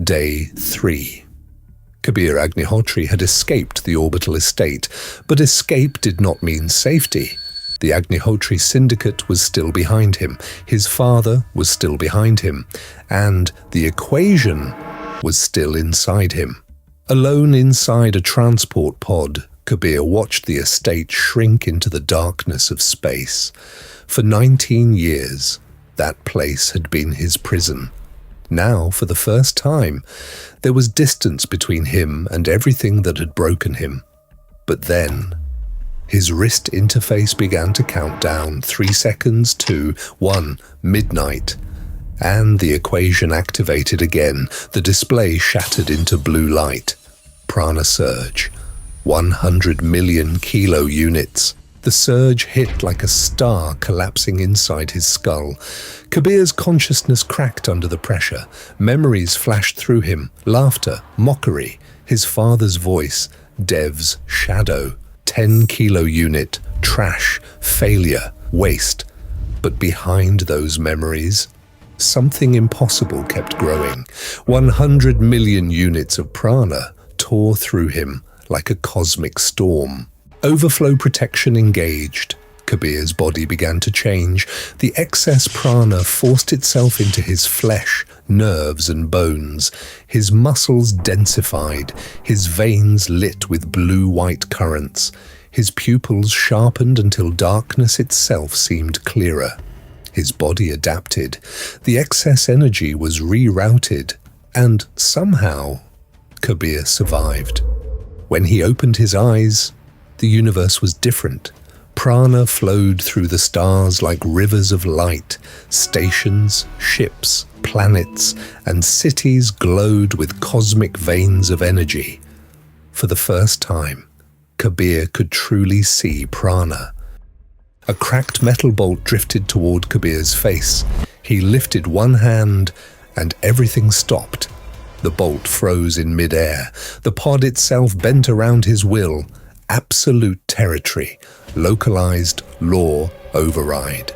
Day 3. Kabir Agnihotri had escaped the orbital estate, but escape did not mean safety. The Agnihotri syndicate was still behind him, his father was still behind him, and the equation was still inside him. Alone inside a transport pod, Kabir watched the estate shrink into the darkness of space. For 19 years, that place had been his prison. Now, for the first time, there was distance between him and everything that had broken him. But then, his wrist interface began to count down 3 seconds, 2, 1, midnight. And the equation activated again. The display shattered into blue light. Prana surge. 100 million kilo units. The surge hit like a star collapsing inside his skull. Kabir's consciousness cracked under the pressure. Memories flashed through him. Laughter, mockery, his father's voice, Dev's shadow. 10 kilo unit, trash, failure, waste. But behind those memories, something impossible kept growing. 100 million units of prana tore through him like a cosmic storm. Overflow protection engaged. Kabir's body began to change. The excess prana forced itself into his flesh, nerves and bones. His muscles densified, his veins lit with blue-white currents. His pupils sharpened until darkness itself seemed clearer. His body adapted. The excess energy was rerouted, and somehow, Kabir survived. When he opened his eyes, the universe was different. Prana flowed through the stars like rivers of light. Stations, ships, planets, and cities glowed with cosmic veins of energy. For the first time, Kabir could truly see prana. A cracked metal bolt drifted toward Kabir's face. He lifted one hand, and everything stopped. The bolt froze in midair. The pod itself bent around his will. Absolute territory, localized law override.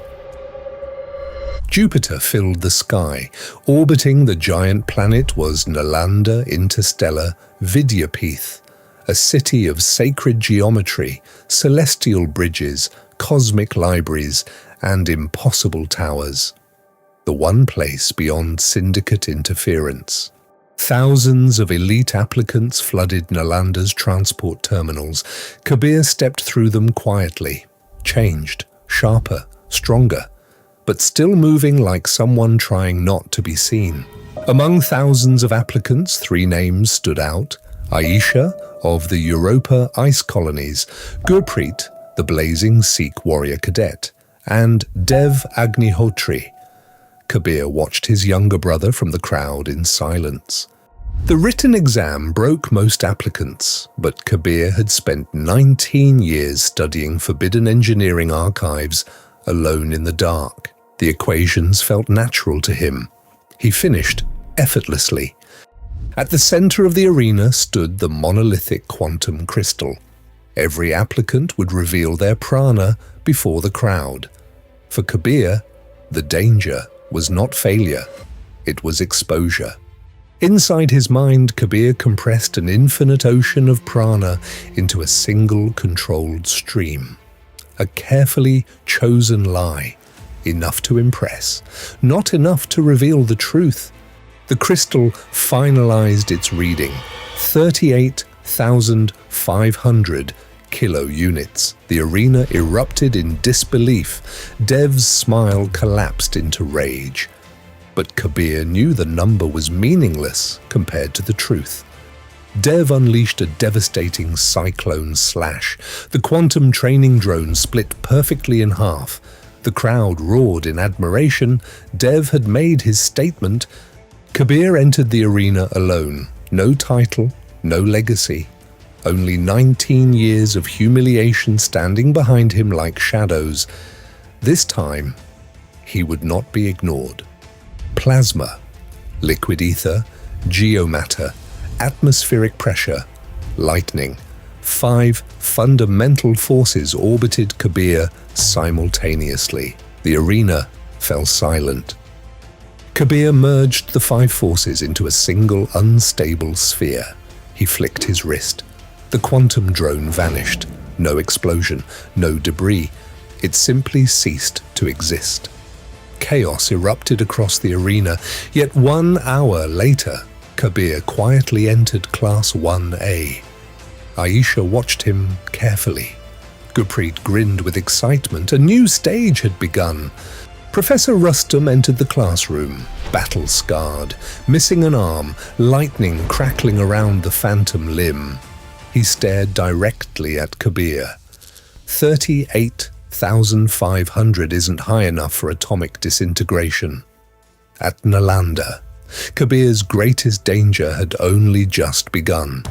Jupiter filled the sky. Orbiting the giant planet was Nalanda Interstellar Vidyapeeth, a city of sacred geometry, celestial bridges, cosmic libraries, and impossible towers. The one place beyond syndicate interference. Thousands of elite applicants flooded Nalanda's transport terminals. Kabir stepped through them quietly, changed, sharper, stronger, but still moving like someone trying not to be seen. Among thousands of applicants, 3 names stood out: Aisha of the Europa ice colonies, Gurpreet, the blazing Sikh warrior cadet, and Dev Agnihotri. Kabir watched his younger brother from the crowd in silence. The written exam broke most applicants, but Kabir had spent 19 years studying forbidden engineering archives alone in the dark. The equations felt natural to him. He finished effortlessly. At the center of the arena stood the monolithic quantum crystal. Every applicant would reveal their prana before the crowd. For Kabir, the danger was not failure, it was exposure. Inside his mind, Kabir compressed an infinite ocean of prana into a single controlled stream. A carefully chosen lie, enough to impress, not enough to reveal the truth. The crystal finalized its reading, 38,500 kilo units. The arena erupted in disbelief. Dev's smile collapsed into rage. But Kabir knew the number was meaningless compared to the truth. Dev unleashed a devastating cyclone slash. The quantum training drone split perfectly in half. The crowd roared in admiration. Dev had made his statement. Kabir entered the arena alone. No title, no legacy. Only 19 years of humiliation standing behind him like shadows. This time, he would not be ignored. Plasma, liquid ether, geomatter, atmospheric pressure, lightning. 5 fundamental forces orbited Kabir simultaneously. The arena fell silent. Kabir merged the 5 forces into a single unstable sphere. He flicked his wrist. The quantum drone vanished. No explosion, no debris. It simply ceased to exist. Chaos erupted across the arena, yet 1 hour later, Kabir quietly entered Class 1A. Aisha watched him carefully. Gurpreet grinned with excitement. A new stage had begun. Professor Rustom entered the classroom, battle-scarred, missing an arm, lightning crackling around the phantom limb. He stared directly at Kabir. 38,500 isn't high enough for atomic disintegration. At Nalanda, Kabir's greatest danger had only just begun.